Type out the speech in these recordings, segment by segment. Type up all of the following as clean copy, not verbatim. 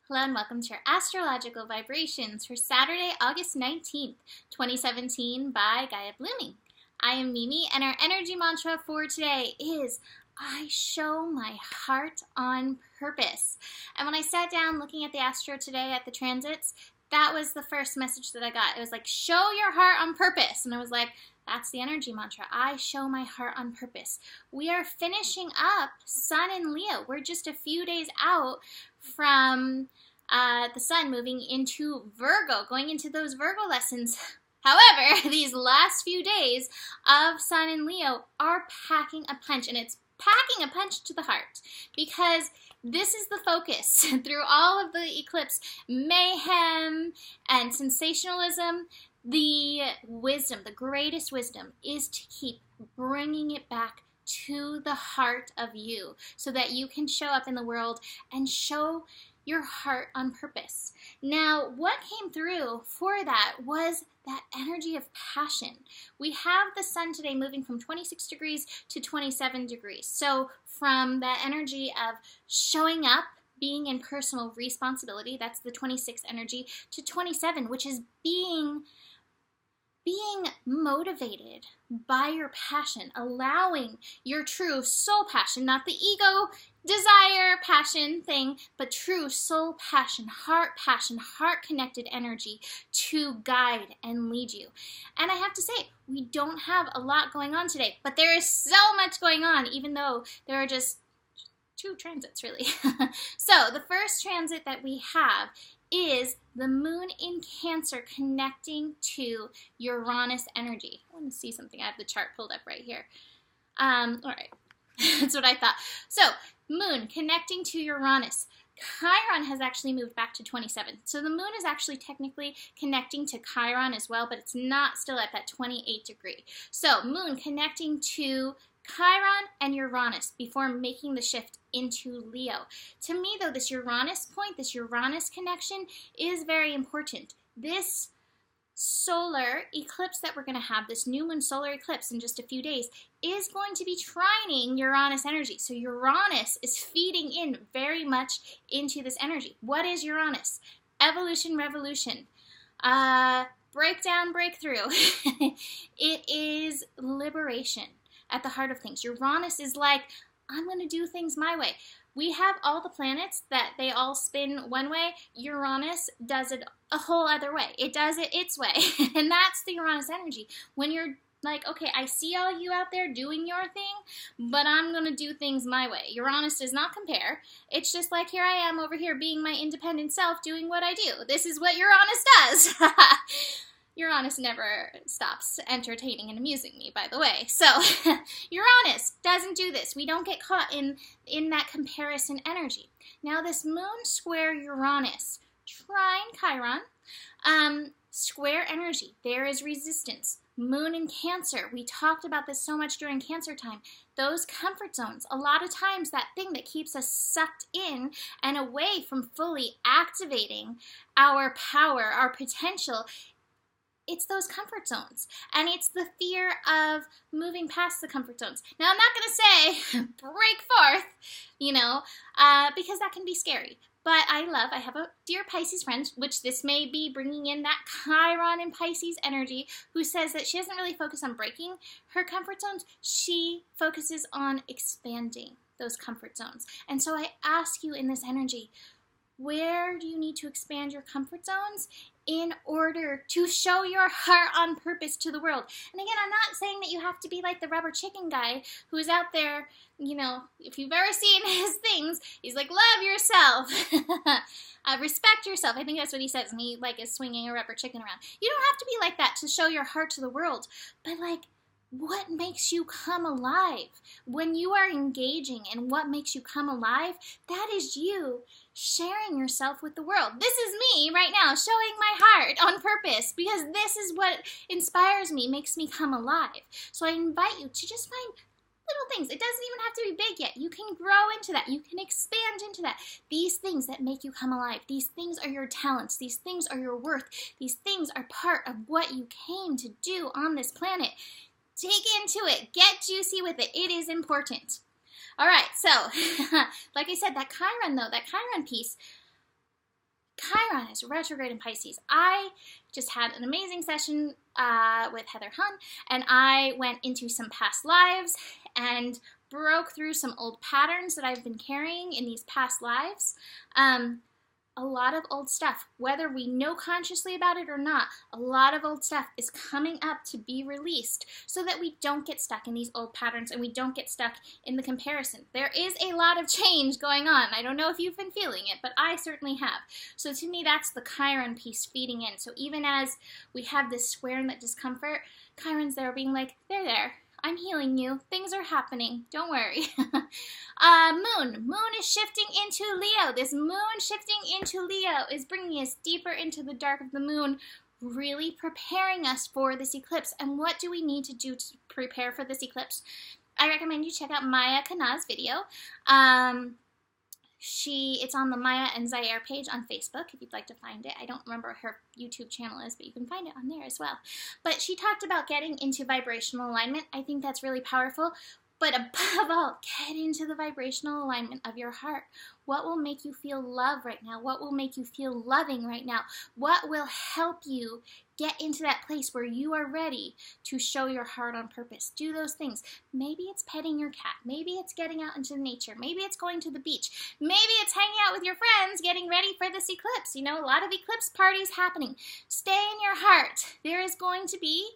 Hello and welcome to your astrological vibrations for Saturday, August 19th, 2017 by Gaia Blooming. I am Mimi and our energy mantra for today is I show my heart on purpose. And when I sat down looking at the astro today at the transits, that was the first message that I got. It was like, show your heart on purpose. And I was like, that's the energy mantra. I show my heart on purpose. We are finishing up Sun in Leo. We're just a few days out from the Sun moving into Virgo, going into those Virgo lessons. However, these last few days of Sun in Leo are packing a punch, and it's packing a punch to the heart because this is the focus through all of the eclipse mayhem and sensationalism. The wisdom, the greatest wisdom, is to keep bringing it back to the heart of you so that you can show up in the world and show your heart on purpose. Now, what came through for that was that energy of passion. We have the Sun today moving from 26 degrees to 27 degrees. So from that energy of showing up, being in personal responsibility, that's the 26 energy, to 27, which is being motivated by your passion, allowing your true soul passion, not the ego desire passion thing, but true soul passion, heart connected energy to guide and lead you. And I have to say, we don't have a lot going on today, but there is so much going on, even though there are just two transits really. So the first transit that we have is the moon in Cancer connecting to Uranus energy. I want to see something. I have the chart pulled up right here. All right, that's what I thought. So moon connecting to Uranus. Chiron has actually moved back to 27. So the moon is actually technically connecting to Chiron as well, but it's not still at that 28 degree. So moon connecting to Chiron and Uranus before making the shift into Leo. To me, though, this Uranus point, this Uranus connection is very important. This solar eclipse that we're going to have, this new moon solar eclipse in just a few days, is going to be trining Uranus energy. So Uranus is feeding in very much into this energy. What is Uranus? Evolution, revolution. Breakdown, breakthrough. It is liberation at the heart of things. Uranus is like, I'm going to do things my way. We have all the planets that they all spin one way. Uranus does it a whole other way. It does it its way. And that's the Uranus energy. When you're like, okay, I see all you out there doing your thing, but I'm going to do things my way. Uranus does not compare. It's just like, here I am over here being my independent self doing what I do. This is what Uranus does. Uranus never stops entertaining and amusing me, by the way. So Uranus doesn't do this. We don't get caught in that comparison energy. Now this moon square Uranus, trine Chiron, square energy. There is resistance. Moon in Cancer. We talked about this so much during Cancer time. Those comfort zones. A lot of times that thing that keeps us sucked in and away from fully activating our power, our potential, it's those comfort zones, and it's the fear of moving past the comfort zones. Now, I'm not going to say break forth, because that can be scary. But I have a dear Pisces friend, which this may be bringing in that Chiron and Pisces energy, who says that she doesn't really focus on breaking her comfort zones. She focuses on expanding those comfort zones. And so I ask you in this energy, where do you need to expand your comfort zones in order to show your heart on purpose to the world? And again, I'm not saying that you have to be like the rubber chicken guy who's out there, if you've ever seen his things, he's like, love yourself, respect yourself. I think that's what he says, and he is swinging a rubber chicken around. You don't have to be like that to show your heart to the world, but what makes you come alive? When you are engaging in what makes you come alive, that is you sharing yourself with the world. This is me right now showing my heart on purpose because this is what inspires me, makes me come alive. So I invite you to just find little things. It doesn't even have to be big yet. You can grow into that. You can expand into that. These things that make you come alive. These things are your talents. These things are your worth. These things are part of what you came to do on this planet. Dig into it. Get juicy with it. It is important. All right, so like I said, that Chiron piece, Chiron is retrograde in Pisces. I just had an amazing session with Heather Hun, and I went into some past lives and broke through some old patterns that I've been carrying in these past lives. A lot of old stuff, whether we know consciously about it or not, a lot of old stuff is coming up to be released so that we don't get stuck in these old patterns and we don't get stuck in the comparison. There is a lot of change going on. I don't know if you've been feeling it, but I certainly have. So to me, that's the Chiron piece feeding in. So even as we have this square and that discomfort, Chiron's there being like, they're there. I'm healing you. Things are happening. Don't worry. Moon is shifting into Leo. This moon shifting into Leo is bringing us deeper into the dark of the moon, really preparing us for this eclipse. And what do we need to do to prepare for this eclipse? I recommend you check out Maya Kana's video. It's on the Maya and Zaire page on Facebook if you'd like to find it. I don't remember what her YouTube channel is, but you can find it on there as well. But she talked about getting into vibrational alignment. I think that's really powerful. But above all, get into the vibrational alignment of your heart. What will make you feel love right now? What will make you feel loving right now? What will help you get into that place where you are ready to show your heart on purpose? Do those things. Maybe it's petting your cat. Maybe it's getting out into nature. Maybe it's going to the beach. Maybe it's hanging out with your friends, getting ready for this eclipse. You know, a lot of eclipse parties happening. Stay in your heart. There is going to be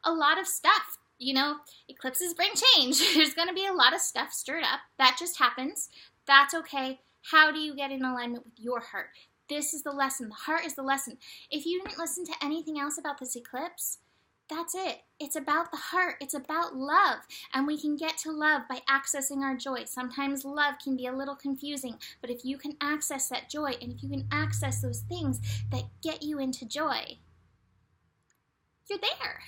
a lot of stuff. You know, eclipses bring change. There's going to be a lot of stuff stirred up. That just happens. That's okay. How do you get in alignment with your heart? This is the lesson. The heart is the lesson. If you didn't listen to anything else about this eclipse, that's it. It's about the heart. It's about love. And we can get to love by accessing our joy. Sometimes love can be a little confusing, but if you can access that joy and if you can access those things that get you into joy, you're there.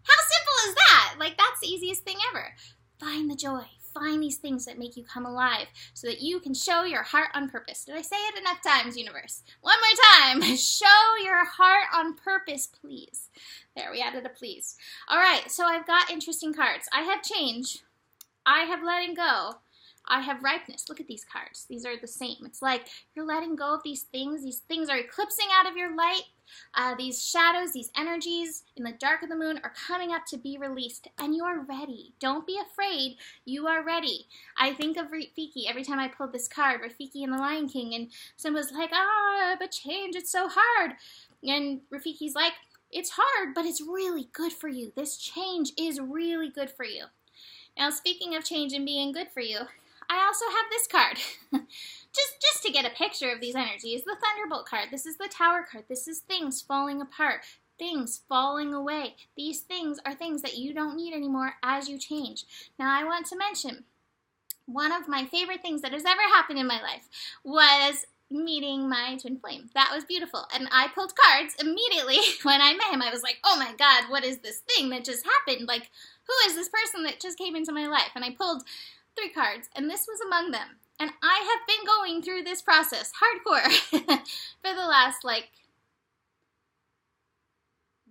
How simple is that? Like, that's the easiest thing ever. Find the joy. Find these things that make you come alive so that you can show your heart on purpose. Did I say it enough times, universe? One more time. Show your heart on purpose, please. There, we added a please. All right, so I've got interesting cards. I have change. I have letting go. I have ripeness. Look at these cards. These are the same. It's like you're letting go of these things. These things are eclipsing out of your light. These shadows, these energies in the dark of the moon are coming up to be released, and you are ready. Don't be afraid. You are ready. I think of Rafiki every time I pulled this card, Rafiki and the Lion King, and someone's like, but change, it's so hard. And Rafiki's like, it's hard, but it's really good for you. This change is really good for you. Now, speaking of change and being good for you, I also have this card. Just to get a picture of these energies, the Thunderbolt card. This is the Tower card. This is things falling apart, things falling away. These things are things that you don't need anymore as you change. Now, I want to mention one of my favorite things that has ever happened in my life was meeting my twin flame. That was beautiful. And I pulled cards immediately when I met him. I was like, oh my God, what is this thing that just happened? Like, who is this person that just came into my life? And I pulled 3 cards, and this was among them. And I have been going through this process hardcore for the last,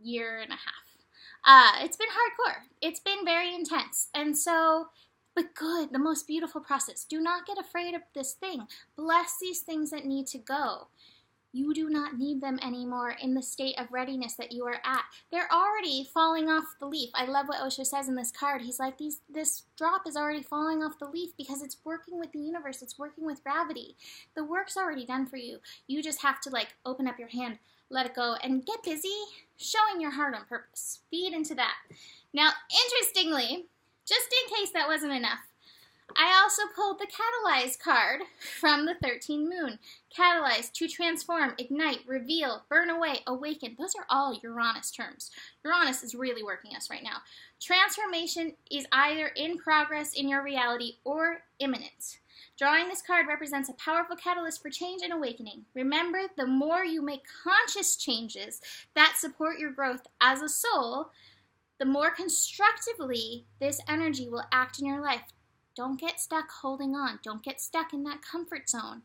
year and a half. It's been hardcore. It's been very intense. And so, but good, the most beautiful process. Do not get afraid of this thing. Bless these things that need to go. You do not need them anymore in the state of readiness that you are at. They're already falling off the leaf. I love what Osho says in this card. He's like, this drop is already falling off the leaf because it's working with the universe. It's working with gravity. The work's already done for you. You just have to open up your hand, let it go, and get busy showing your heart on purpose. Feed into that. Now, interestingly, just in case that wasn't enough, I also pulled the Catalyze card from the 13 moon. Catalyze, to transform, ignite, reveal, burn away, awaken. Those are all Uranus terms. Uranus is really working us right now. Transformation is either in progress in your reality or imminent. Drawing this card represents a powerful catalyst for change and awakening. Remember, the more you make conscious changes that support your growth as a soul, the more constructively this energy will act in your life. Don't get stuck holding on. Don't get stuck in that comfort zone.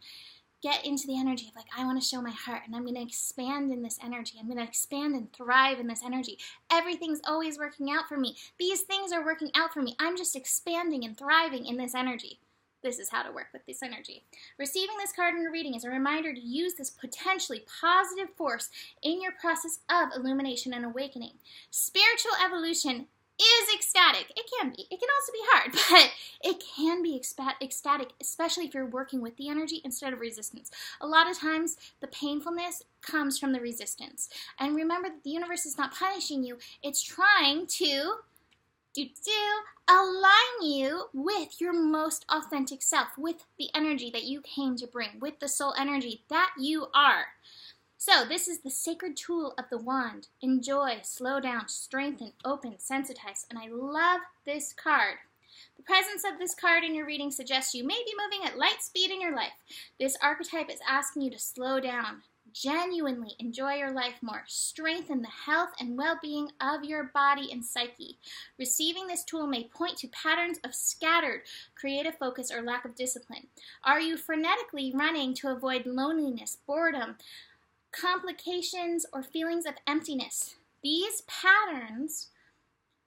Get into the energy of I want to show my heart, and I'm going to expand in this energy. I'm going to expand and thrive in this energy. Everything's always working out for me. These things are working out for me. I'm just expanding and thriving in this energy. this is how to work with this energy. Receiving this card in a reading is a reminder to use this potentially positive force in your process of illumination and awakening. Spiritual evolution is ecstatic. It can be. It can also be hard, but it can be ecstatic, especially if you're working with the energy instead of resistance. A lot of times, the painfulness comes from the resistance. And remember that the universe is not punishing you. It's trying to align you with your most authentic self, with the energy that you came to bring, with the soul energy that you are. So this is the sacred tool of the wand. Enjoy, slow down, strengthen, open, sensitize. And I love this card. The presence of this card in your reading suggests you may be moving at light speed in your life. This archetype is asking you to slow down, genuinely enjoy your life more, strengthen the health and well-being of your body and psyche. Receiving this tool may point to patterns of scattered creative focus or lack of discipline. Are you frenetically running to avoid loneliness, boredom, complications, or feelings of emptiness? These patterns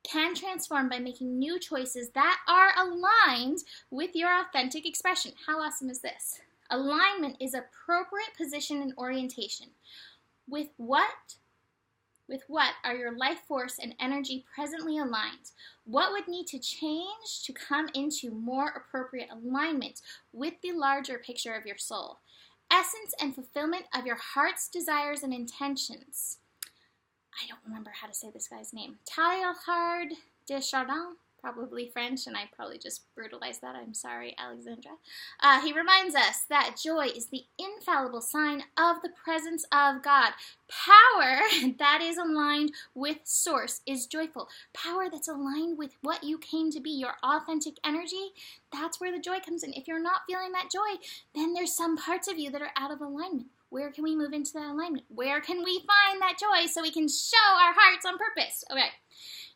can transform by making new choices that are aligned with your authentic expression. How awesome is this? Alignment is appropriate position and orientation. With what are your life force and energy presently aligned? What would need to change to come into more appropriate alignment with the larger picture of your soul? Essence and fulfillment of your heart's desires and intentions. I don't remember how to say this guy's name. Teilhard de Chardin, probably French, and I probably just brutalized that. I'm sorry, Alexandra. He reminds us that joy is the infallible sign of the presence of God. Power that is aligned with source is joyful. Power that's aligned with what you came to be, your authentic energy, that's where the joy comes in. If you're not feeling that joy, then there's some parts of you that are out of alignment. Where can we move into that alignment? Where can we find that joy so we can show our hearts on purpose? Okay.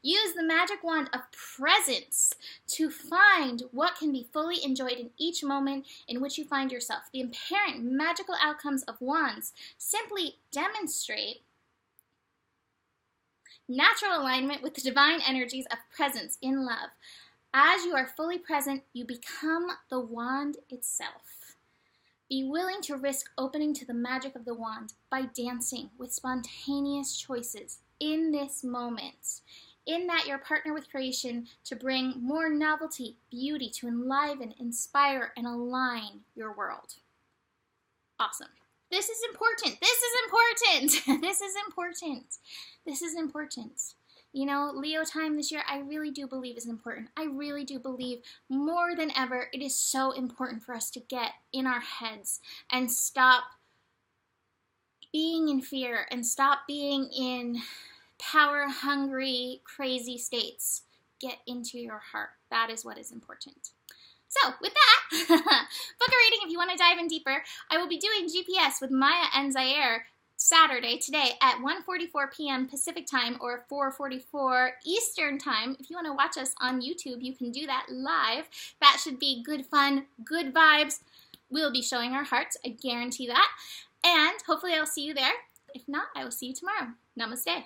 Use the magic wand of presence to find what can be fully enjoyed in each moment in which you find yourself. The apparent magical outcomes of wands simply demonstrate natural alignment with the divine energies of presence in love. As you are fully present, you become the wand itself. Be willing to risk opening to the magic of the wand by dancing with spontaneous choices in this moment. In that you're partner with creation to bring more novelty, beauty, to enliven, inspire, and align your world. Awesome. This is important. This is important. This is important. This is important. You know, Leo time this year, I really do believe is important. I really do believe more than ever, it is so important for us to get in our heads and stop being in fear and stop being in power-hungry, crazy states. Get into your heart. That is what is important. So, with that, book a reading if you want to dive in deeper. I will be doing GPS with Maya and Zaire Saturday, today, at 1:44 p.m. Pacific time or 4:44 Eastern time. If you want to watch us on YouTube, you can do that live. That should be good fun, good vibes. We'll be showing our hearts. I guarantee that. And hopefully I'll see you there. If not, I will see you tomorrow. Namaste.